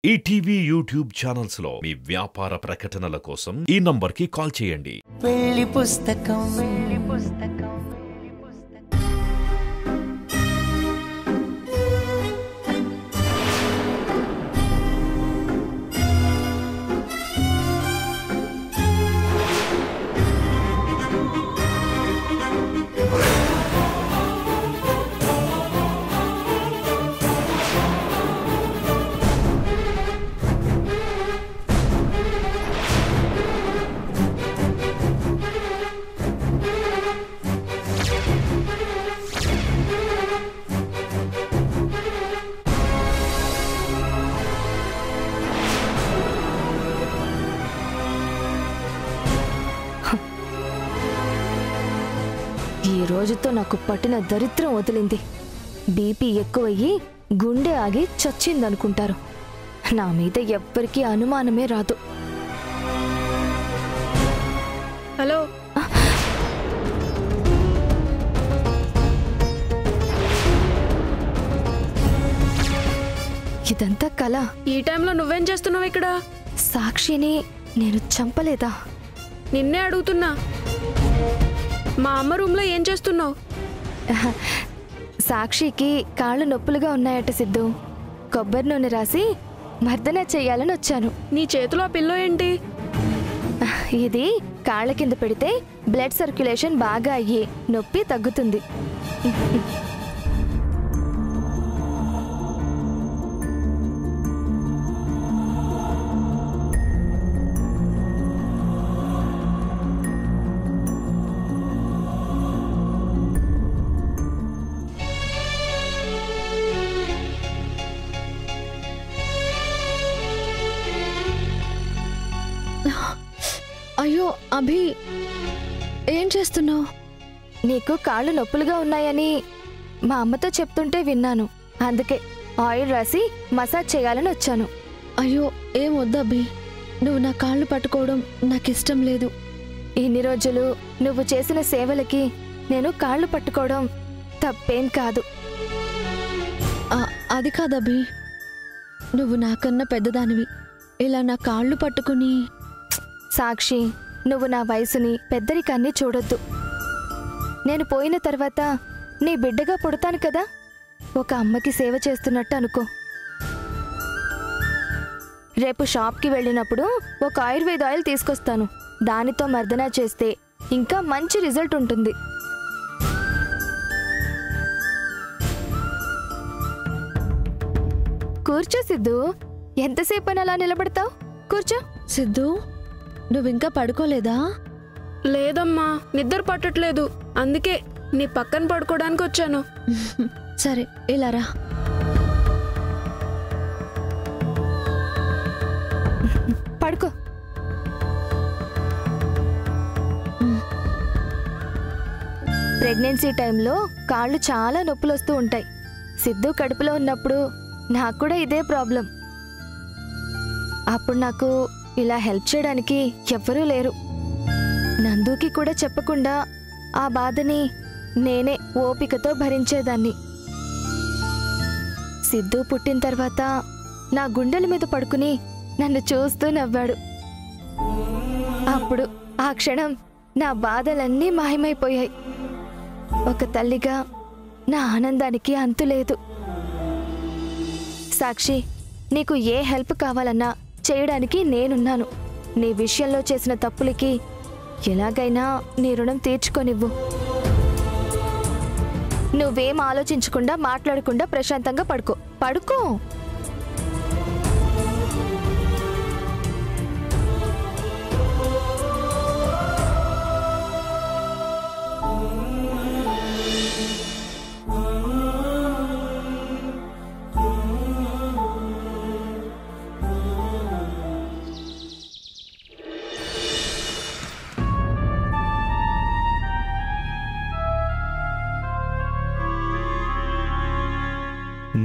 ETV YouTube channels లో మీ వ్యాపార ప్రకటనల కోసం ఈ నంబర్కి కాల్ చేయండి. పెళ్లి పుస్తకం ఈ రోజుతో నాకు పట్టిన దరిద్రం వదిలింది. బీపీ ఎక్కువయ్యి గుండె ఆగి చచ్చిందనుకుంటారు. నా మీద ఎవ్వరికీ అనుమానమే రాదు. హలో, ఇదంతా కళ. ఈ టైంలో నువ్వేం చేస్తున్నావు ఇక్కడ? సాక్షిని నేను చంపలేదా? నిన్నే అడుగుతున్నా. మా అమ్మ రూమ్లో ఏం చేస్తున్నావు? సాక్షికి కాళ్ళు నొప్పులుగా ఉన్నాయట సిద్ధు. కొబ్బరి నూనె రాసి మర్దన చెయ్యాలని వచ్చాను. నీ చేతిలో ఆ పిల్లో ఏంటి? ఇది కాళ్ళ కింద పెడితే బ్లడ్ సర్క్యులేషన్ బాగా అయ్యి నొప్పి తగ్గుతుంది. అయ్యో అభి, ఏం చేస్తున్నావు? నీకు కాళ్ళు నొప్పులుగా ఉన్నాయని మా అమ్మతో చెప్తుంటే విన్నాను. అందుకే ఆయిల్ రాసి మసాజ్ చేయాలని వచ్చాను. అయ్యో ఏం వద్దు అభి, నువ్వు నా కాళ్ళు పట్టుకోవడం నాకు ఇష్టం లేదు. ఇన్ని రోజులు నువ్వు చేసిన సేవలకి నేను కాళ్ళు పట్టుకోవడం తప్పేం కాదు. అది కాదభి, నువ్వు నాకన్నా పెద్దదానివి. ఇలా నా కాళ్ళు పట్టుకుని... సాక్షి, నువ్వు నా వయసుని పెద్దరికాన్ని చూడొద్దు. నేను పోయిన తర్వాత నీ బిడ్డగా పుడతాను కదా, ఒక అమ్మకి సేవ చేస్తున్నట్టు అనుకో. రేపు షాప్కి వెళ్ళినప్పుడు ఒక ఆయుర్వేద ఆయిల్ తీసుకొస్తాను. దానితో మర్దన చేస్తే ఇంకా మంచి రిజల్ట్ ఉంటుంది. కూర్చో సిద్ధు, ఎంతసేపు అలా నిలబడతావు? కూర్చో. సిద్ధు, నువ్వింకా పడుకోలేదా? లేదమ్మా, నిద్ర పట్టట్లేదు. అందుకే నీ పక్కన పడుకోవడానికి వచ్చాను. సరే, ఇలా రా. పడుకో. ప్రెగ్నెన్సీ టైంలో కాళ్ళు చాలా నొప్పులు వస్తూ ఉంటాయి. సిద్ధు కడుపులో ఉన్నప్పుడు నాకు కూడా ఇదే ప్రాబ్లం. అప్పుడు నాకు ఇలా హెల్ప్ చేయడానికి ఎవ్వరూ లేరు. నందుకి కూడా చెప్పకుండా ఆ బాధని నేనే ఓపికతో భరించేదాన్ని. సిద్ధు పుట్టిన తర్వాత నా గుండెల మీద పడుకుని నన్ను చూస్తూ నవ్వాడు. అప్పుడు ఆ క్షణం నా బాధలన్నీ మాయమైపోయాయి. ఒక తల్లిగా నా ఆనందానికి అంతులేదు. సాక్షి, నీకు ఏ హెల్ప్ కావాలన్నా చేయడానికి నేనున్నాను. నీ విషయంలో చేసిన తప్పులకి ఎలాగైనా నీ రుణం తీర్చుకొనివ్వు. నువ్వేం ఆలోచించకుండా మాట్లాడకుండా ప్రశాంతంగా పడుకో. పడుకో.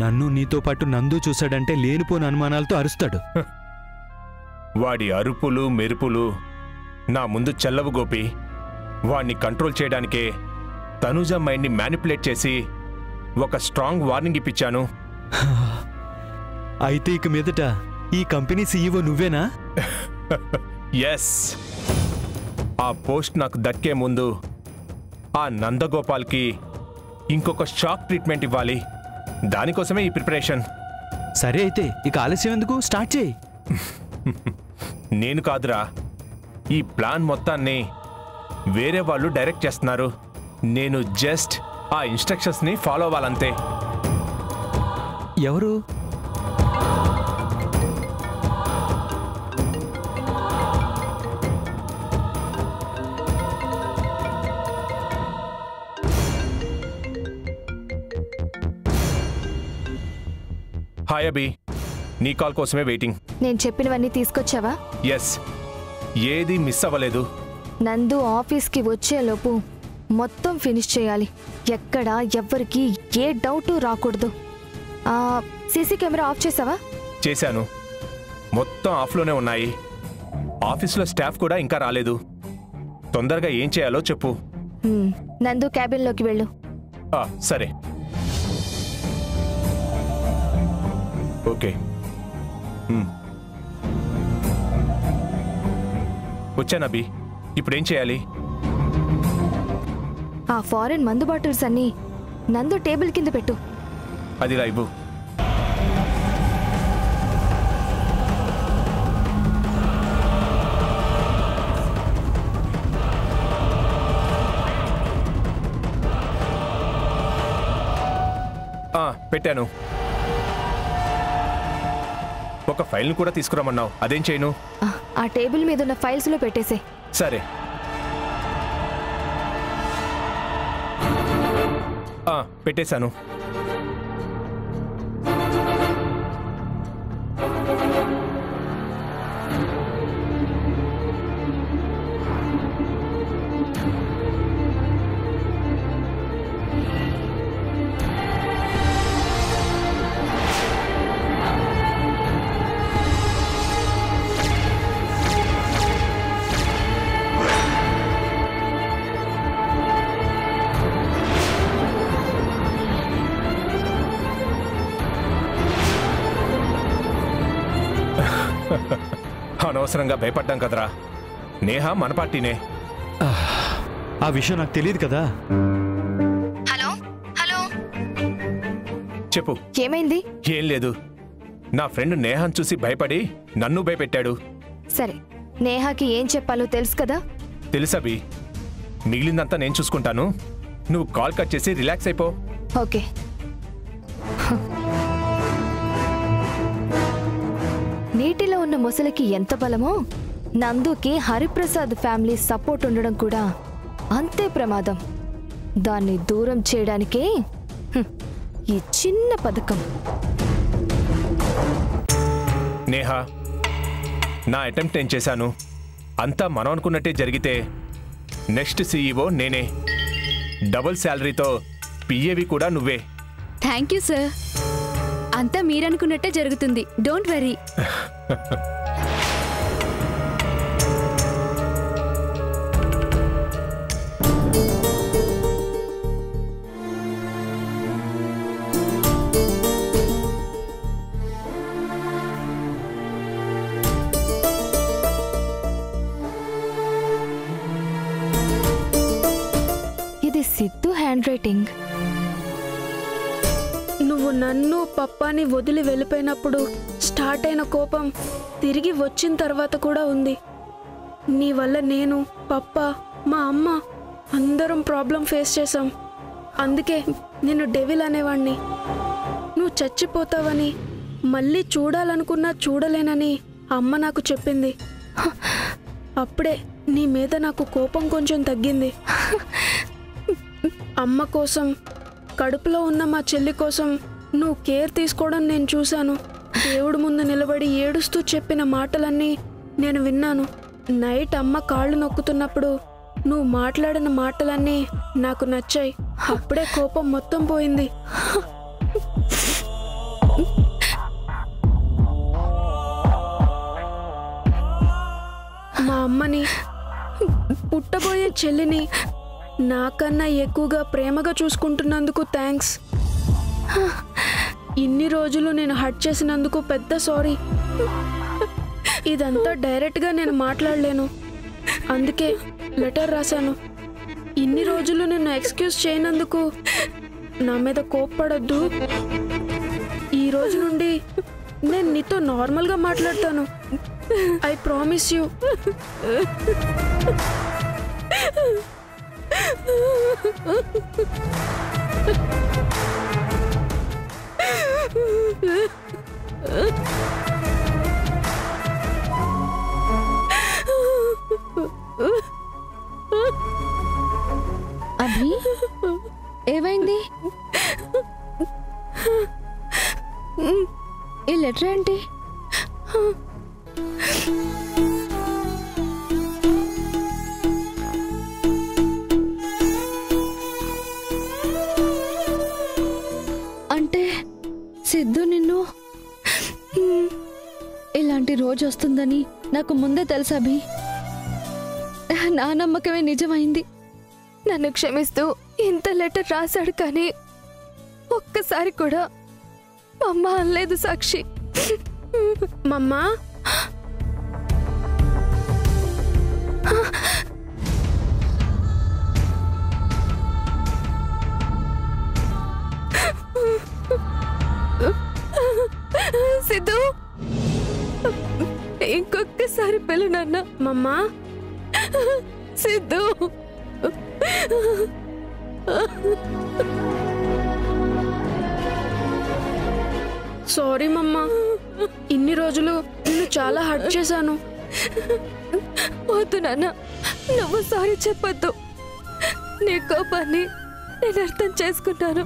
నన్ను నీతో పాటు నందు చూశాడంటే లేనిపోని అనుమానాలతో అరుస్తాడు. వాడి అరుపులు మెరుపులు నా ముందు చెల్లవు గోపి. వాణ్ణి కంట్రోల్ చేయడానికే తనుజ మైండ్ని మ్యానిపులేట్ చేసి ఒక స్ట్రాంగ్ వార్నింగ్ ఇప్పించాను. అయితే ఇక మీదట ఈ కంపెనీ సీఈఓ నువ్వేనా? ఎస్. ఆ పోస్ట్ నాకు దక్కే ముందు ఆ నందగోపాల్కి ఇంకొక షాక్ ట్రీట్మెంట్ ఇవ్వాలి. దానికోసమే ఈ ప్రిపరేషన్. సరే అయితే ఇక ఆలస్యం ఎందుకు, స్టార్ట్ చేయి. నేను కాదురా, ఈ ప్లాన్ మొత్తాన్ని వేరే వాళ్ళు డైరెక్ట్ చేస్తున్నారు. నేను జస్ట్ ఆ ఇన్స్ట్రక్షన్స్ని ఫాలో అవ్వాలంతే. ఎవరు? హాయ్ అభి, నీ కాల్ కోసమే వెయిటింగ్. నేను చెప్పినవన్నీ తీసుకొచ్చావా? ఎస్, ఏది మిస్ అవ్వలేదు. నందు ఆఫీస్కి వచ్చేలోపు మొత్తం ఫినిష్ చేయాలి. ఎక్కడ ఎవ్వరికి ఏ డౌట్ రాకూడదు. సీసీ కెమెరా ఆఫ్ చేసావా? చేశాను, మొత్తం ఆఫ్లోనే ఉన్నాయి. ఆఫీస్లో స్టాఫ్ కూడా ఇంకా రాలేదు. తొందరగా ఏం చేయాలో చెప్పు. నందు క్యాబిన్లోకి వెళ్ళు. సరే. ఓకే, వచ్చాను అభి. ఇప్పుడేం చేయాలి? ఆ ఫారెన్ మందు బాటిల్స్ అన్నీ నందు టేబుల్ కింద పెట్టు. అది ఇవ్వు. పెట్టాను. ఒక ఫైల్ని కూడా తీసుకురామన్నావు, అదేం చేయను? ఆ టేబుల్ మీద ఉన్న ఫైల్స్లో పెట్టేసే. సరే. పెట్టేశాను. అనవసరంగా భయపడ్డాం కదరా. నేహ మన పార్టీనే. ఆ విషయం నాకు తెలియదు కదా. హలో హలో, చెప్పు. ఏమైంది? ఏం లేదు, నా ఫ్రెండ్ నేహాన్ చూసి భయపడి నన్ను భయపెట్టాడు. సరే, నేహాకి ఏం చెప్పాలో తెలుసు కదా? తెలుసబి, మిగిలిందంతా నేను చూసుకుంటాను. నువ్వు కాల్ కట్ చేసి రిలాక్స్ అయిపో. ఓకే. నీటిలో ఉన్న మొసలికి ఎంత బలమో, నందుకి హరిప్రసాద్ ఫ్యామిలీ సపోర్ట్ ఉండడం కూడా అంతే ప్రమాదం. దాన్ని దూరం చేయడానికే ఈ చిన్న పథకం. నేహా, నా అటెంప్ట్ నేను చేశాను. అంతా మనం అనుకున్నట్టే జరిగితే నెక్స్ట్ సీఈఓ నేనే. డబుల్ శాలరీతో పిఏవి కూడా నువ్వే. Thank you sir. అంతా మీరనుకున్నట్టే జరుగుతుంది, డోంట్ వరీ. ఇది సిద్ధు హ్యాండ్ రైటింగ్. నువ్వు నన్ను పప్పాని వదిలి వెళ్ళిపోయినప్పుడు స్టార్ట్ అయిన కోపం తిరిగి వచ్చిన తర్వాత కూడా ఉంది. నీ వల్ల నేను, పప్ప, మా అమ్మ అందరం ప్రాబ్లం ఫేస్ చేశాం. అందుకే నేను డెవిల్ అనేవాణ్ణి. నువ్వు చచ్చిపోతావని, మళ్ళీ చూడాలనుకున్నా చూడలేనని అమ్మ నాకు చెప్పింది. అప్పుడే నీ మీద నాకు కోపం కొంచెం తగ్గింది. అమ్మ కోసం, కడుపులో ఉన్న మా చెల్లి కోసం నువ్వు కేర్ తీసుకోవడం నేను చూశాను. దేవుడి ముందు నిలబడి ఏడుస్తూ చెప్పిన మాటలన్నీ నేను విన్నాను. నైట్ అమ్మ కాళ్ళు నొక్కుతున్నప్పుడు నువ్వు మాట్లాడిన మాటలన్నీ నాకు నచ్చాయి. అప్పుడే కోపం మొత్తం పోయింది. మా అమ్మని, పుట్టబోయే చెల్లిని నాకన్నా ఎక్కువగా ప్రేమగా చూసుకుంటున్నందుకు థ్యాంక్స్. ఇన్ని రోజులు నేను హర్ట్ చేసినందుకు పెద్ద సారీ. ఇదంతా డైరెక్ట్గా నేను మాట్లాడలేను, అందుకే లెటర్ రాశాను. ఇన్ని రోజులు నిన్ను ఎక్స్క్యూజ్ చేయనందుకు నా మీద కోప్పడొద్దు. ఈ రోజు నుండి నేను నీతో నార్మల్గా మాట్లాడతాను. I promise you. అభి, ఏమైంది? ఈ లెటర్ ఏంటి? అంటే సిద్ధు నిన్ను ఇలాంటి రోజు వస్తుందని నాకు ముందే తెలుసు అభి. నా నమ్మకమే నిజమైంది. నన్ను క్షమిస్తూ ఇంత లెటర్ రాశాడు, కానీ ఒక్కసారి కూడా అమ్మ అనలేదు సాక్షి. మమ్మా, సిద్ధు, ఇంకొకసారి పిలు నాన్న. మమ్మా, సిద్ధు. సారీ మమ్మా, ఇన్ని రోజులు నిన్ను చాలా హర్ట్ చేశాను. వద్దు నాన్న, నువ్వు సారీ చెప్పొద్దు. నీ కోపాన్ని నేను అర్థం చేసుకుంటాను.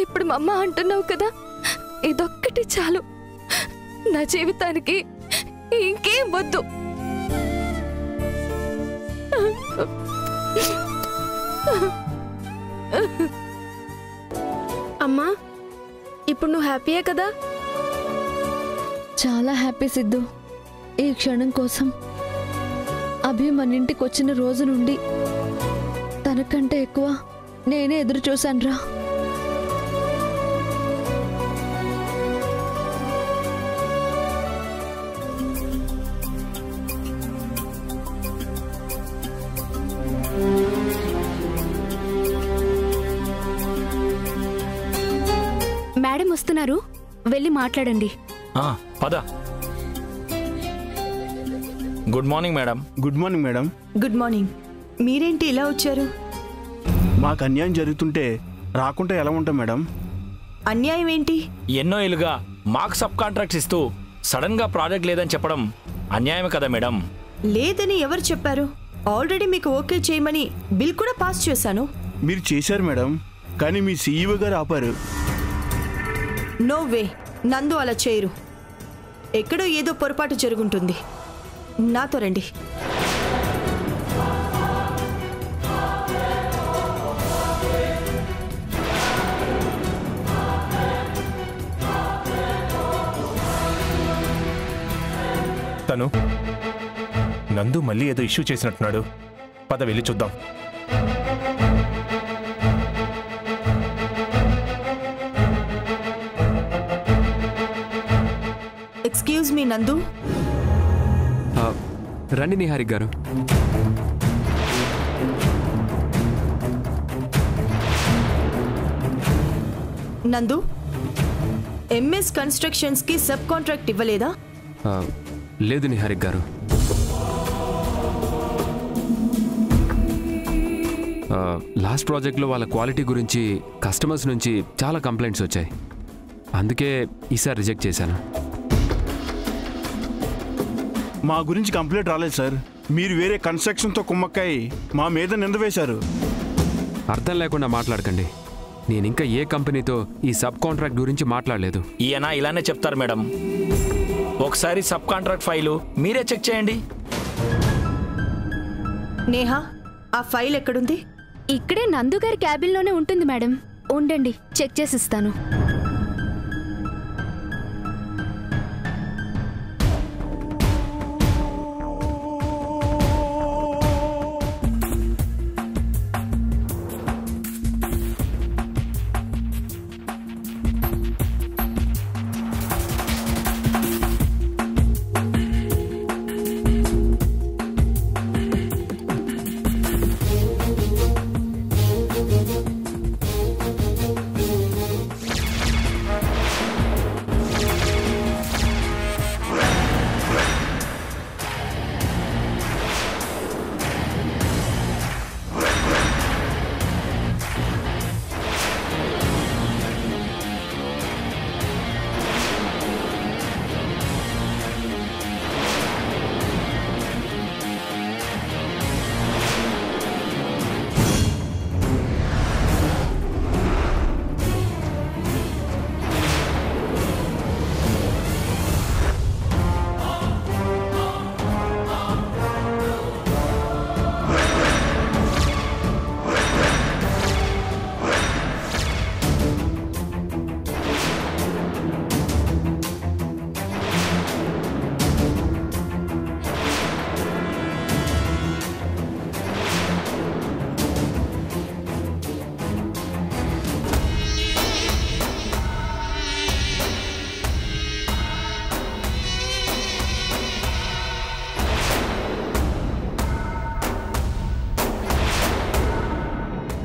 ఇప్పుడు మా అమ్మ అంటున్నావు కదా, ఇదొక్కటి చాలు. నా జీవితానికి ఇంకేం వద్దు. అమ్మా, ఇప్పుడు నువ్వు హ్యాపీయే కదా? చాలా హ్యాపీ సిద్ధు. ఈ క్షణం కోసం అభి మన ఇంటికి వచ్చిన రోజు నుండి తనకంటే ఎక్కువ నేనే ఎదురు చూశానురా. మేడం వస్తున్నారు, వెళ్ళి మాట్లాడండి. పద. Good morning madam. Good morning madam. Good morning. మీరేంటి ఇలా వచ్చారు? మాకు అన్యాయం జరుగుతుంటే రాకుంటే ఎలా ఉంటాం మేడం? అన్యాయం ఏంటి? ఎన్నో ఏళ్ళుగా మాకు సబ్ కాంట్రాక్ట్స్ ఇస్తూ సడన్ గా ప్రాజెక్ట్ లేదని చెప్పడం అన్యాయమే కదా మేడం? లేదని ఎవరు చెప్పారు? ఆల్రెడీ మీకు ఓకే చేయమని బిల్ కూడా పాస్ చేశాను. మీరు చేశారు మేడం, కానీ మీ సీఈఓ గారు ఆపారు. నో వే, నందు అలా చేయరు. ఎక్కడో ఏదో పొరపాటు జరుగుంటుంది. నాతో రండి. తను నందు మళ్ళీ ఏదో ఇష్యూ చేసినట్టున్నాడు. పద వెళ్ళి చూద్దాం. ఎక్స్క్యూజ్ మీ నందు. రండి నిహారిక గారు. నందు, ఎంఎస్ కన్స్ట్రక్షన్స్ కి సబ్ కాంట్రాక్ట్ ఇవ్వలేదా? లేదు నిహారిక గారు. లాస్ట్ ప్రాజెక్ట్లో వాళ్ళ క్వాలిటీ గురించి కస్టమర్స్ నుంచి చాలా కంప్లైంట్స్ వచ్చాయి. అందుకే ఈసారి రిజెక్ట్ చేశాను. మా గురించి కంప్లైంట్ రాలేదు సార్. మీరు వేరే కన్స్ట్రక్షన్తో కుమ్మక్కాయి మా మీద నింద వేశారు. అర్థం లేకుండా మాట్లాడకండి. నేను ఇంకా ఏ కంపెనీతో ఈ సబ్ కాంట్రాక్ట్ గురించి మాట్లాడలేదు. ఈయన ఇలానే చెప్తారు మేడం. ఒకసారి సబ్ కాంట్రాక్ట్ ఫైలు మీరే చెక్ చేయండి. నేహా, ఆ ఫైల్ ఎక్కడుంది? ఇక్కడే నందు గారి క్యాబిన్లోనే ఉంటుంది మేడం. ఉండండి, చెక్ చేసిస్తాను.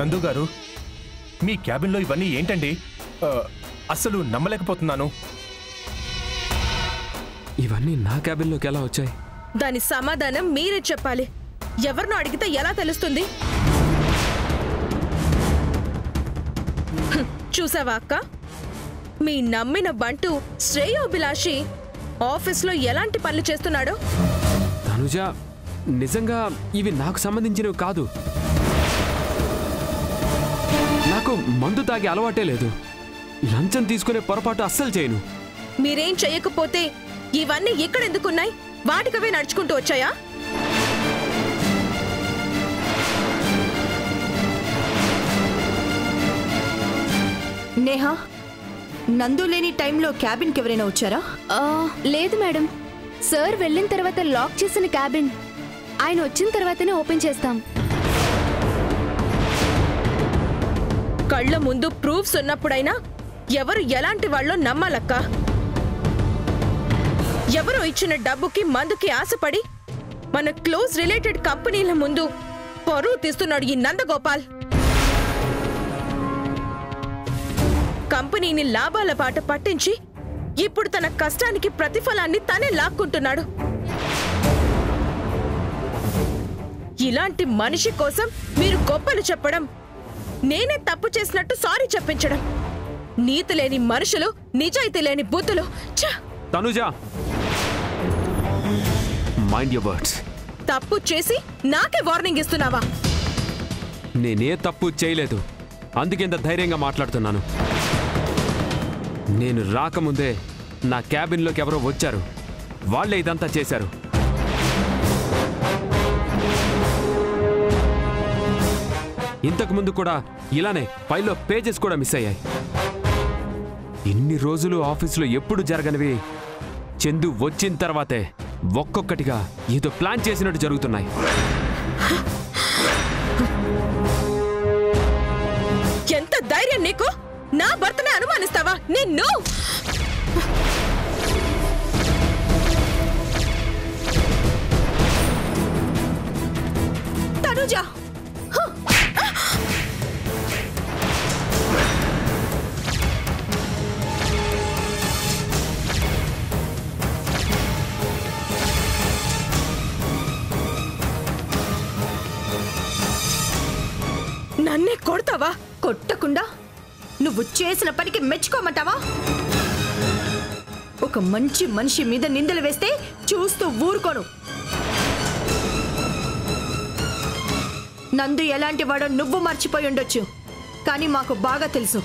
నందు గారు, మీ క్యాబిన్లో ఇవన్నీ ఏంటండి? అసలు నమ్మలేకపోతున్నాను. ఇవన్నీ నా క్యాబిన్లోకి ఎలా వచ్చాయి? దాని సమాధానం మీరే చెప్పాలి. ఎవరినో అడిగితే ఎలా తెలుస్తుంది? చూసావా అక్క, మీ నమ్మిన బంటు శ్రేయోభిలాషి ఆఫీస్లో ఎలాంటి పనులు చేస్తున్నాడో. తనుజ, నిజంగా ఇవి నాకు సంబంధించినవి కాదు. నాకు మందు తాగే అలవాటే లేదు. లంచం తీసుకునే పొరపాటు అస్సలు చేయను. మీరేం చెయ్యకపోతే ఇవన్నీ ఇక్కడెందుకున్నాయి? వాటికవే నడుచుకుంటూ వచ్చాయా? నేహా, నందు లేని టైంలో క్యాబిన్కి ఎవరైనా వచ్చారా? లేదు మేడం, సార్ వెళ్ళిన తర్వాత లాక్ చేసిన క్యాబిన్ ఆయన వచ్చిన తర్వాతనే ఓపెన్ చేస్తాం. కళ్ళ ముందు ప్రూఫ్స్ ఉన్నప్పుడైనా ఎవరు ఎలాంటి వాళ్ళో నమ్మాలక్క. ఎవరో ఇచ్చిన డబ్బుకి మందుకి ఆశపడి మన క్లోజ్ రిలేటెడ్ కంపెనీల ముందు పరువు తీస్తున్నాడు ఈ నందగోపాల్. కంపెనీని లాభాల బాట పట్టించి ఇప్పుడు తన కష్టానికి ప్రతిఫలాన్ని తనే లాక్కుంటున్నాడు. ఇలాంటి మనిషి కోసం మీరు గొప్పలు చెప్పడం, నేనే తప్పు చేసినట్టు సారీ చెప్పించడం, నీతి లేని మనుషులు, నిజాయితీ లేని బుద్ధులు. Tanuja, mind your words. తప్పు చేసి నాకే వార్నింగ్ ఇస్తున్నావా? నేనే తప్పు చేయలేదు, అందుకేంత ధైర్యంగా మాట్లాడుతున్నాను. నేను రాకముందే నా క్యాబిన్లోకి ఎవరో వచ్చారు, వాళ్ళే ఇదంతా చేశారు. ఇంతకుముందు కూడా ఇలానే ఫైల్లో పేజెస్ కూడా మిస్ అయ్యాయి. ఇన్ని రోజులు ఆఫీసులో ఎప్పుడు జరగనివి చందు వచ్చిన తర్వాతే ఒక్కొక్కటిగా ఏదో ప్లాన్ చేసినట్టు జరుగుతున్నాయి. ఎంత ధైర్యం నీకు? నా భర్తనే అనుమానిస్తావా? నిన్ను తనుజ, నన్నే కొడతావా? కొట్టకుండా నువ్వు చేసిన పనికి మెచ్చుకోమంటావా? ఒక మంచి మనిషి మీద నిందలు వేస్తే చూస్తూ ఊరుకోను. నందు ఎలాంటి వాడో నువ్వు మర్చిపోయి ఉండొచ్చు, కానీ మాకు బాగా తెలుసు.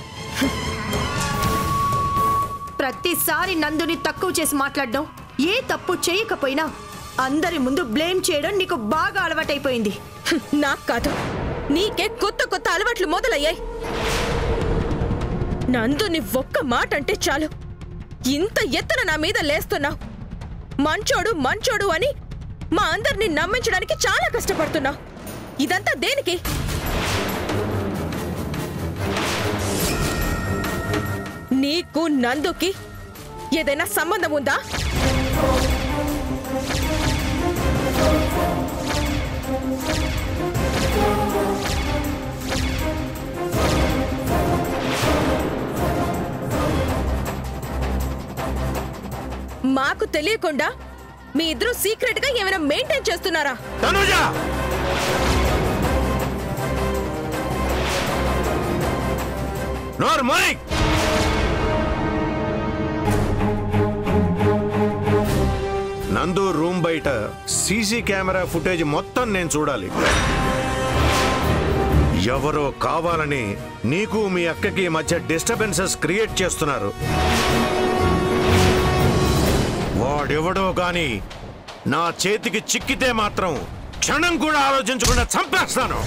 ప్రతిసారి నందుని తక్కువ చేసి మాట్లాడడం, ఏ తప్పు చేయకపోయినా అందరి ముందు బ్లేమ్ చేయడం నీకు బాగా అలవాటైపోయింది. నాకు కాదు, నీకే కొత్త కొత్త అలవాట్లు మొదలయ్యాయి. నందుని ఒక్క మాట అంటే చాలు ఇంత ఎత్తున నా మీద లేస్తున్నావు. మంచోడు మంచోడు అని మా అందరిని నమ్మించడానికి చాలా కష్టపడుతున్నావు. ఇదంతా దేనికి? నీకు నందుకి ఏదైనా సంబంధం ఉందా? మాకు తెలియకుండా మీ ఇద్దరు సీక్రెట్ గా ఏమైనా మెయింటైన్ చేస్తున్నారా? తనుజ, నార్మల్. నందు రూమ్ బయట సీసీ కెమెరా ఫుటేజ్ మొత్తం నేను చూడాలి. ఎవరో కావాలని నీకు మీ అక్కకి మధ్య డిస్టర్బెన్సెస్ క్రియేట్ చేస్తున్నారు. వాడెవడో గాని నా చేతికి చిక్కితే మాత్రం క్షణం కూడా ఆలోచించకుండా చంపేస్తాను.